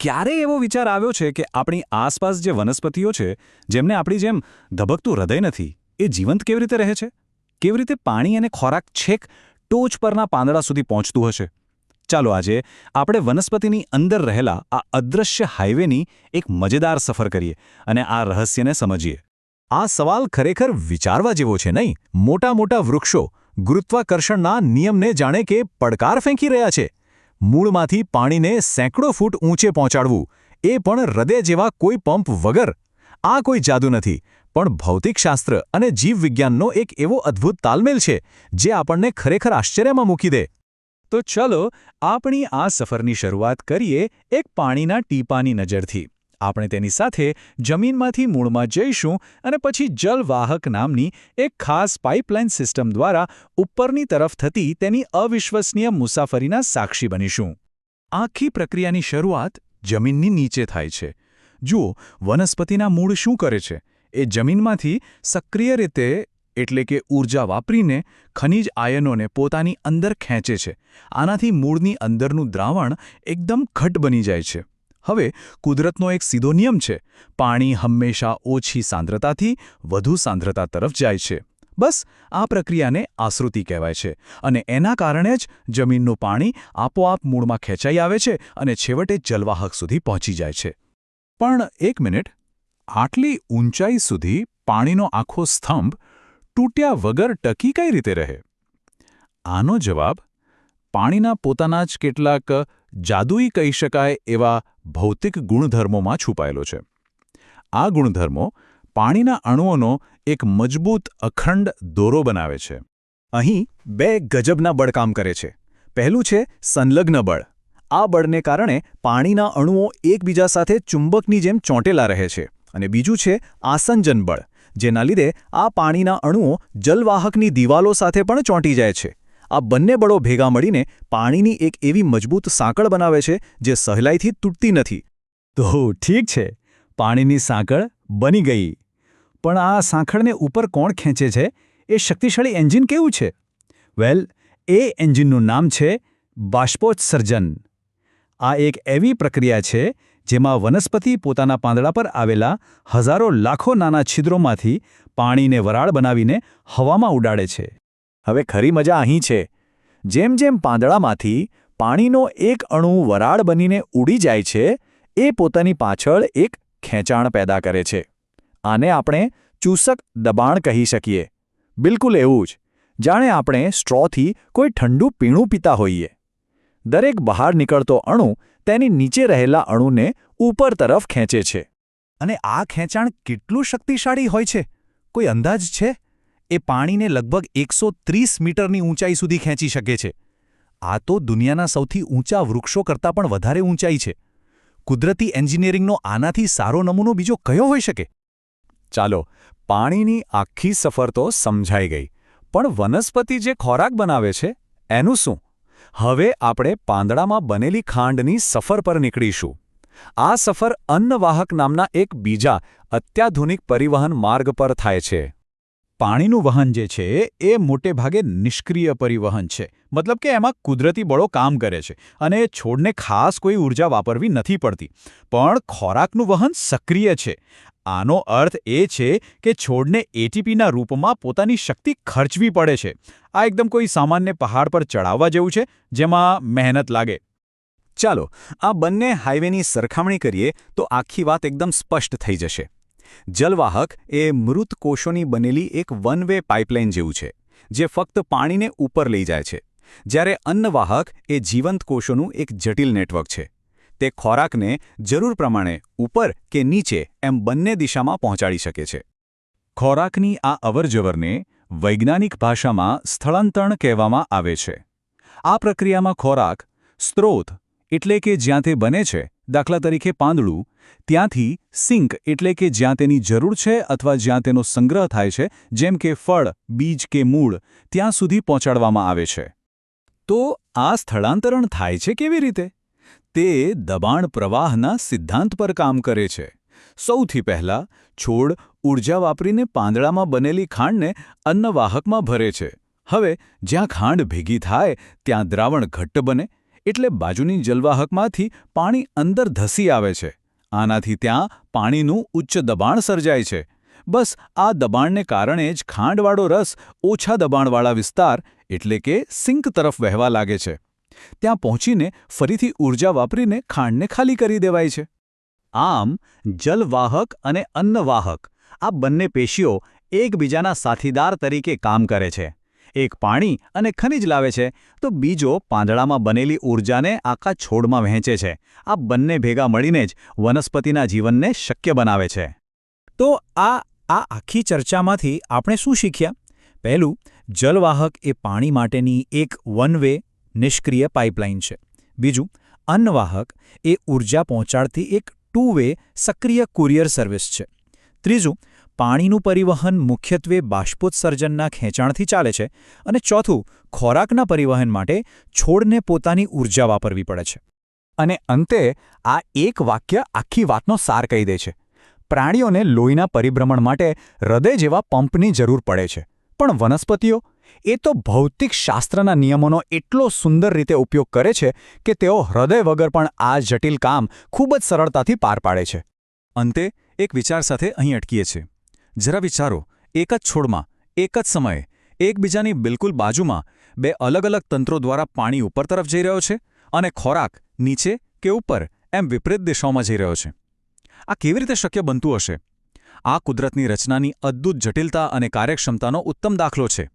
ક્યારેય એવો વિચાર આવ્યો છે કે આપણી આસપાસ જે વનસ્પતિઓ છે, જેમને આપણી જેમ ધબકતું હૃદય નથી, એ જીવંત કેવી રીતે રહે છે? કેવી રીતે પાણી અને ખોરાક છેક ટોચ પરના પાંદડા સુધી પહોંચતું હશે? ચાલો આજે આપણે વનસ્પતિની અંદર રહેલા આ અદૃશ્ય હાઈવેની એક મજેદાર સફર કરીએ અને આ રહસ્યને સમજીએ. આ સવાલ ખરેખર વિચારવા જેવો છે, નહીં? મોટા મોટા વૃક્ષો ગુરુત્વાકર્ષણના નિયમને જાણે કે પડકાર ફેંકી રહ્યા છે. મૂળમાંથી પાણીને સેંકડો ફૂટ ઊંચે પહોંચાડવું, એ પણ હૃદય જેવા કોઈ પંપ વગર. આ કોઈ જાદુ નથી, પણ ભૌતિકશાસ્ત્ર અને જીવવિજ્ઞાનનો એક એવો અદ્ભુત તાલમેલ છે જે આપણને ખરેખર આશ્ચર્યમાં મૂકી દે. તો ચલો આપણી આ સફરની શરૂઆત કરીએ એક પાણીના ટીપાની નજરથી. આપણે તેની સાથે જમીનમાંથી મૂળમાં જઈશું અને પછી જલવાહક નામની એક ખાસ પાઇપલાઇન સિસ્ટમ દ્વારા ઉપરની તરફ થતી તેની અવિશ્વસનીય મુસાફરીના સાક્ષી બનીશું. આખી પ્રક્રિયાની શરૂઆત જમીનની નીચે થાય છે. જુઓ, વનસ્પતિના મૂળ શું કરે છે? એ જમીનમાંથી સક્રિય રીતે એટલે કે ઊર્જા વાપરીને ખનિજ આયનોને પોતાની અંદર ખેંચે છે. આનાથી મૂળની અંદરનું દ્રાવણ એકદમ ઘટ્ટ બની જાય છે. હવે કુદરતનો એક સીધો નિયમ છે: પાણી હંમેશા ઓછી સાંદ્રતાથી વધુ સાંદ્રતા તરફ જાય છે. બસ આ પ્રક્રિયાને આશ્રુતિ કહેવાય છે, અને એના કારણે જ જમીનનું પાણી આપોઆપ મૂળમાં ખેંચાઈ આવે છે અને છેવટે જલવાહક સુધી પહોંચી જાય છે. પણ એક મિનિટ, આટલી ઊંચાઈ સુધી પાણીનો આખો સ્તંભ તૂટ્યા વગર ટકી કઈ રીતે રહે? આનો જવાબ પાણીના પોતાના જ કેટલાક જાદુઈ કહી શકાય એવા ભૌતિક ગુણધર્મોમાં છુપાયેલો છે. આ ગુણધર્મો પાણીના અણુઓનો એક મજબૂત અખંડ દોરો બનાવે છે. અહીં બે ગજબના બળ કામ કરે છે. પહેલું છે સંલગ્ન બળ. આ બળને કારણે પાણીના અણુઓ એકબીજા સાથે ચુંબકની જેમ ચોંટેલા રહે છે. અને બીજું છે આસંજન બળ, જેના લીધે આ પાણીના અણુઓ જલવાહકની દિવાલો સાથે પણ ચોંટી જાય છે. આ બંને બળો ભેગા મળીને પાણીની એક એવી મજબૂત સાંકળ બનાવે છે જે સહેલાઈથી તૂટતી નથી. તો ઠીક છે, પાણીની સાંકળ બની ગઈ. પણ આ સાંકળને ઉપર કોણ ખેંચે છે? એ શક્તિશાળી એન્જિન કેવું છે? વેલ, એ એન્જિનનું નામ છે બાષ્પોત્સર્જન. આ એક એવી પ્રક્રિયા છે જેમાં વનસ્પતિ પોતાના પાંદડા પર આવેલા હજારો લાખો નાના છિદ્રોમાંથી પાણીને વરાળ બનાવીને હવામાં ઉડાડે છે. હવે ખરી મજા અહીં છે. જેમ જેમ પાંદડામાંથી પાણીનો એક અણુ વરાળ બનીને ઉડી જાય છે, એ પોતાની પાછળ એક ખેંચાણ પેદા કરે છે. આને આપણે ચૂસક દબાણ કહી શકીએ. બિલકુલ એવું જ, જાણે આપણે સ્ટ્રોથી કોઈ ઠંડુ પીણું પીતા હોઈએ. દરેક બહાર નીકળતો અણુ તેની નીચે રહેલા અણુને ઉપર તરફ ખેંચે છે. અને આ ખેંચાણ કેટલું શક્તિશાળી હોય છે? કોઈ અંદાજ છે? એ પાણીને લગભગ 130 મીટરની ઊંચાઈ સુધી ખેંચી શકે છે. આ તો દુનિયાના સૌથી ઊંચા વૃક્ષો કરતાં પણ વધારે ઊંચાઈ છે. કુદરતી એન્જિનિયરિંગનો આનાથી સારો નમૂનો બીજો કયો હોઈ શકે? ચાલો, પાણીની આખી સફર તો સમજાઈ ગઈ. પણ વનસ્પતિ જે ખોરાક બનાવે છે, એનું શું? હવે આપણે પાંદડામાં બનેલી ખાંડની સફર પર નીકળીશું. આ સફર અન્નવાહક નામના એક બીજા અત્યાધુનિક પરિવહન માર્ગ પર થાય છે. પાણીનું વહન જે છે એ મોટે ભાગે નિષ્ક્રિય પરિવહન છે. મતલબ કે એમાં કુદરતી બળો કામ કરે છે અને છોડને ખાસ કોઈ ઊર્જા વાપરવી નથી પડતી. પણ ખોરાકનું વહન સક્રિય છે. આનો અર્થ એ છે કે છોડને એટીપીના રૂપમાં પોતાની શક્તિ ખર્ચવી પડે છે. આ એકદમ કોઈ સામાન્ય પહાડ પર ચડાવવા જેવું છે, જેમાં મહેનત લાગે. ચાલો આ બંને હાઈવેની સરખામણી કરીએ તો આખી વાત એકદમ સ્પષ્ટ થઈ જશે. જલવાહક એ મૃત કોષોની બનેલી એક વન વે પાઇપલાઇન જેવું છે, જે ફક્ત પાણીને ઉપર લઈ જાય છે. જ્યારે અન્નવાહક એ જીવંત કોષોનું એક જટિલ નેટવર્ક છે. તે ખોરાકને જરૂર પ્રમાણે ઉપર કે નીચે એમ બંને દિશામાં પહોંચાડી શકે છે. ખોરાકની આ અવરજવરને વૈજ્ઞાનિક ભાષામાં સ્થળાંતરણ કહેવામાં આવે છે. આ પ્રક્રિયામાં ખોરાક સ્ત્રોત એટલે કે જ્યાં તે બને છે, દાખલા તરીકે પાંદડું, ત્યાંથી સિંક એટલે કે જ્યાં તેની જરૂર છે અથવા જ્યાં તેનો સંગ્રહ થાય છે, જેમ કે ફળ, બીજ કે મૂળ, ત્યાં સુધી પહોંચાડવામાં આવે છે. તો આ સ્થળાંતરણ થાય છે કેવી રીતે? તે દબાણ પ્રવાહના સિદ્ધાંત પર કામ કરે છે. સૌથી પહેલાં છોડ ઊર્જા વાપરીને પાંદડામાં બનેલી ખાંડને અન્નવાહકમાં ભરે છે. હવે જ્યાં ખાંડ ભેગી થાય ત્યાં દ્રાવણ ઘટ્ટ બને, એટલે બાજુની જલવાહકમાંથી પાણી અંદર ધસી આવે છે. આનાથી ત્યાં પાણીનું ઉચ્ચ દબાણ સર્જાય છે. બસ આ દબાણને કારણે જ ખાંડવાળો રસ ઓછા દબાણવાળા વિસ્તાર એટલે કે સિંક તરફ વહેવા લાગે છે. ત્યાં પહોંચીને ફરીથી ઊર્જા વાપરીને ખાંડને ખાલી કરી દેવાય છે. આમ જલવાહક અને અન્નવાહક આ બંને પેશીઓ એકબીજાના સાથીદાર તરીકે કામ કરે છે. એક પાણી અને ખનિજ લાવે છે તો બીજો પાંદડામાં બનેલી ઊર્જાને આખા છોડમાં વહેંચે છે. આ બંને ભેગા મળીને જ વનસ્પતિના જીવનને શક્ય બનાવે છે. તો આ આખી ચર્ચામાંથી આપણે શું શીખ્યા? પહેલું, જલવાહક એ પાણી માટેની એક વન વે નિષ્ક્રિય પાઇપલાઇન છે. બીજું, અન્નવાહક એ ઊર્જા પહોંચાડતી એક ટુ વે સક્રિય કુરિયર સર્વિસ છે. ત્રીજું, પાણીનું પરિવહન મુખ્યત્વે બાષ્પોત્સર્જનના ખેંચાણથી ચાલે છે. અને ચોથું, ખોરાકના પરિવહન માટે છોડને પોતાની ઊર્જા વાપરવી પડે છે. અને અંતે આ એક વાક્ય આખી વાતનો સાર કહી દે છે. પ્રાણીઓને લોહીના પરિભ્રમણ માટે હૃદય જેવા પંપની જરૂર પડે છે. પણ વનસ્પતિઓ એ તો ભૌતિકશાસ્ત્રના નિયમોનો એટલો સુંદર રીતે ઉપયોગ કરે છે કે તેઓ હૃદય વગર પણ આ જટિલ કામ ખૂબ જ સરળતાથી પાર પાડે છે. અંતે એક વિચાર સાથે અહીં અટકીએ છીએ. જરા વિચારો, એક જ છોડમાં, એક જ સમયે, એકબીજાની બિલકુલ બાજુમાં બે અલગ અલગ તંત્રો દ્વારા પાણી ઉપર તરફ જઈ રહ્યો છે અને ખોરાક નીચે કે ઉપર એમ વિપરીત દિશાઓમાં જઈ રહ્યો છે. આ કેવી રીતે શક્ય બનતું હશે? આ કુદરતની રચનાની અદ્ભુત જટિલતા અને કાર્યક્ષમતાનો ઉત્તમ દાખલો છે.